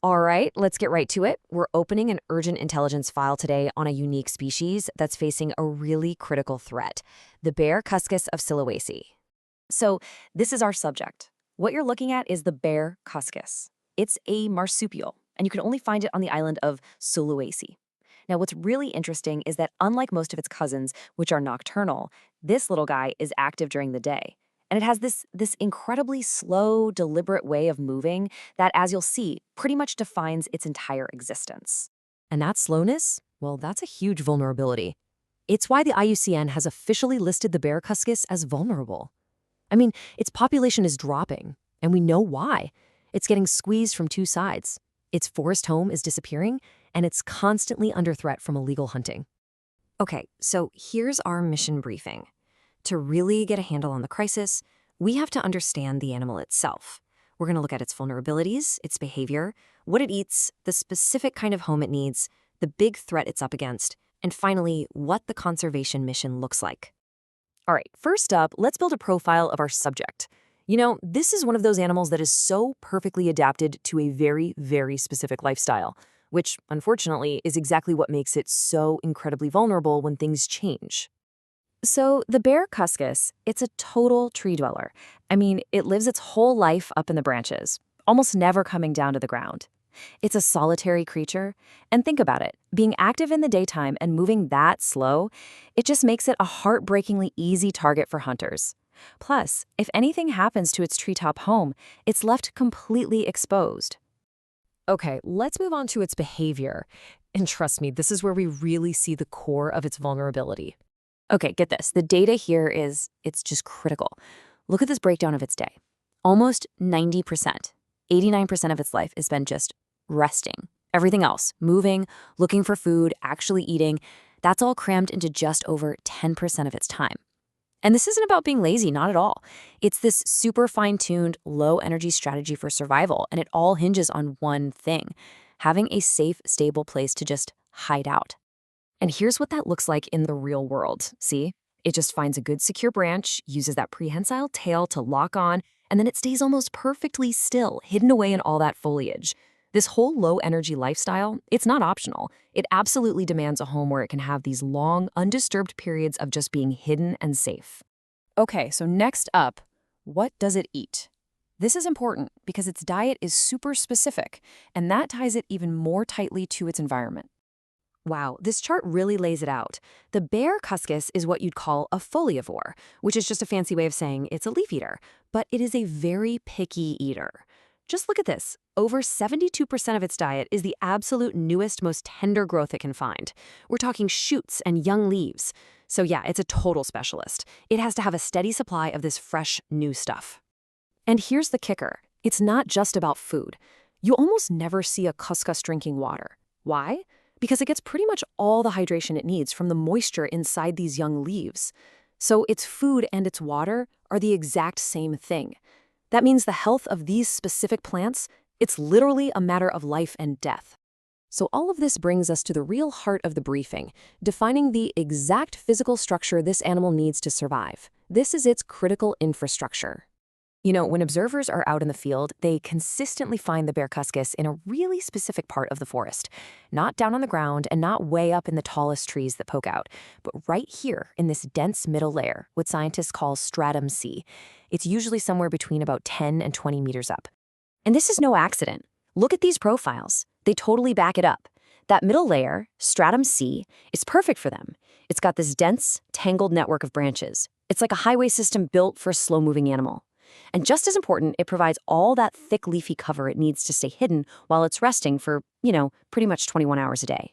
All right, let's get right to it. We're opening an urgent intelligence file today on a unique species that's facing a really critical threat, the bear Cuscus of Sulawesi. So, this is our subject. What you're looking at is the bear Cuscus. It's a marsupial, and you can only find it on the island of Sulawesi. Now, what's really interesting is that unlike most of its cousins, which are nocturnal, this little guy is active during the day. And it has this incredibly slow, deliberate way of moving that, as you'll see, pretty much defines its entire existence. And that slowness, well, that's a huge vulnerability. It's why the IUCN has officially listed the bear Cuscus as vulnerable. I mean, its population is dropping, and we know why. It's getting squeezed from two sides. Its forest home is disappearing, and it's constantly under threat from illegal hunting. Okay, so here's our mission briefing. To really get a handle on the crisis, we have to understand the animal itself. We're going to look at its vulnerabilities, its behavior, what it eats, the specific kind of home it needs, the big threat it's up against, and finally, what the conservation mission looks like. All right, first up, let's build a profile of our subject. You know, this is one of those animals that is so perfectly adapted to a very, very specific lifestyle, which, unfortunately, is exactly what makes it so incredibly vulnerable when things change. So the bear Cuscus, it's a total tree dweller. I mean, it lives its whole life up in the branches, almost never coming down to the ground. It's a solitary creature, and think about it, being active in the daytime and moving that slow, it just makes it a heartbreakingly easy target for hunters. Plus, if anything happens to its treetop home, it's left completely exposed. Okay, let's move on to its behavior. And trust me, this is where we really see the core of its vulnerability. Okay, get this. The data here it's just critical. Look at this breakdown of its day. Almost 90%, 89% of its life is spent just resting. Everything else, moving, looking for food, actually eating, that's all crammed into just over 10% of its time. And this isn't about being lazy, not at all. It's this super fine-tuned, low-energy strategy for survival, and it all hinges on one thing: having a safe, stable place to just hide out. And here's what that looks like in the real world. See? It just finds a good secure branch, uses that prehensile tail to lock on, and then it stays almost perfectly still, hidden away in all that foliage. This whole low-energy lifestyle, it's not optional. It absolutely demands a home where it can have these long, undisturbed periods of just being hidden and safe. Okay, so next up, what does it eat? This is important because its diet is super specific, and that ties it even more tightly to its environment. Wow, this chart really lays it out. The bear Cuscus is what you'd call a foliivore, which is just a fancy way of saying it's a leaf eater, but it is a very picky eater. Just look at this. Over 72% of its diet is the absolute newest, most tender growth it can find. We're talking shoots and young leaves. So yeah, it's a total specialist. It has to have a steady supply of this fresh, new stuff. And here's the kicker. It's not just about food. You almost never see a Cuscus drinking water. Why? Because it gets pretty much all the hydration it needs from the moisture inside these young leaves. So its food and its water are the exact same thing. That means the health of these specific plants, it's literally a matter of life and death. So all of this brings us to the real heart of the briefing, defining the exact physical structure this animal needs to survive. This is its critical infrastructure. You know, when observers are out in the field, they consistently find the bear Cuscus in a really specific part of the forest. Not down on the ground and not way up in the tallest trees that poke out, but right here in this dense middle layer, what scientists call stratum C. It's usually somewhere between about 10 and 20 meters up. And this is no accident. Look at these profiles. They totally back it up. That middle layer, stratum C, is perfect for them. It's got this dense, tangled network of branches. It's like a highway system built for a slow-moving animal. And just as important, it provides all that thick leafy cover it needs to stay hidden while it's resting for, pretty much 21 hours a day.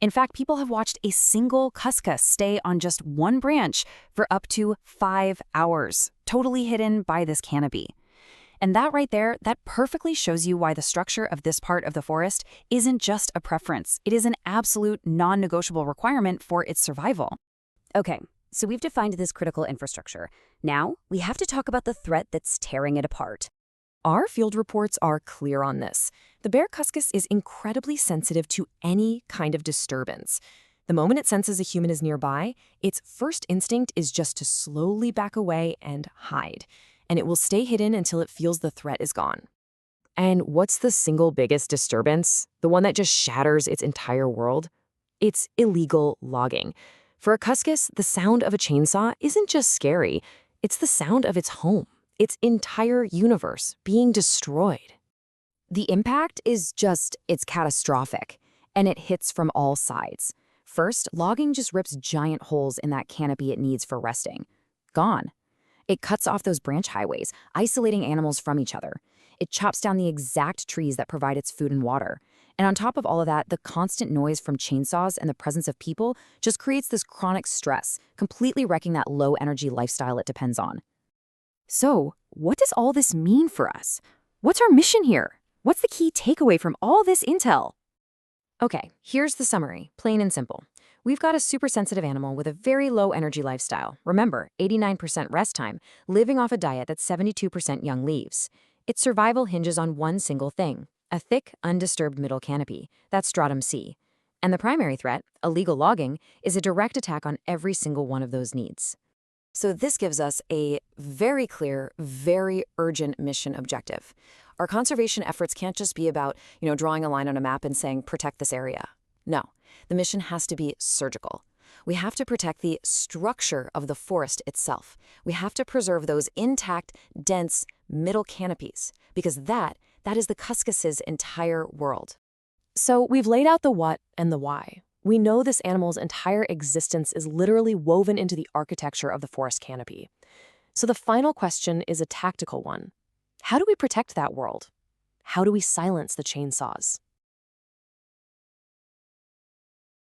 In fact, people have watched a single Cuscus stay on just one branch for up to 5 hours, totally hidden by this canopy. And that right there, that perfectly shows you why the structure of this part of the forest isn't just a preference. It is an absolute non-negotiable requirement for its survival. Okay. So we've defined this critical infrastructure. Now, we have to talk about the threat that's tearing it apart. Our field reports are clear on this. The bear Cuscus is incredibly sensitive to any kind of disturbance. The moment it senses a human is nearby, its first instinct is just to slowly back away and hide. And it will stay hidden until it feels the threat is gone. And what's the single biggest disturbance? The one that just shatters its entire world? It's illegal logging. For a Cuscus, the sound of a chainsaw isn't just scary, it's the sound of its home, its entire universe being destroyed. The impact is it's catastrophic, and it hits from all sides. First, logging just rips giant holes in that canopy it needs for resting. Gone. It cuts off those branch highways, isolating animals from each other. It chops down the exact trees that provide its food and water. And on top of all of that, the constant noise from chainsaws and the presence of people just creates this chronic stress, completely wrecking that low-energy lifestyle it depends on. So, what does all this mean for us? What's our mission here? What's the key takeaway from all this intel? Okay, here's the summary, plain and simple. We've got a super sensitive animal with a very low energy lifestyle. Remember, 89% rest time, living off a diet that's 72% young leaves. Its survival hinges on one single thing, a thick, undisturbed middle canopy, that's stratum C. And the primary threat, illegal logging, is a direct attack on every single one of those needs. So this gives us a very clear, very urgent mission objective. Our conservation efforts can't just be about, drawing a line on a map and saying, protect this area. No, the mission has to be surgical. We have to protect the structure of the forest itself. We have to preserve those intact, dense, middle canopies, because that is the Cuscus's entire world. So we've laid out the what and the why. We know this animal's entire existence is literally woven into the architecture of the forest canopy. So the final question is a tactical one. How do we protect that world? How do we silence the chainsaws?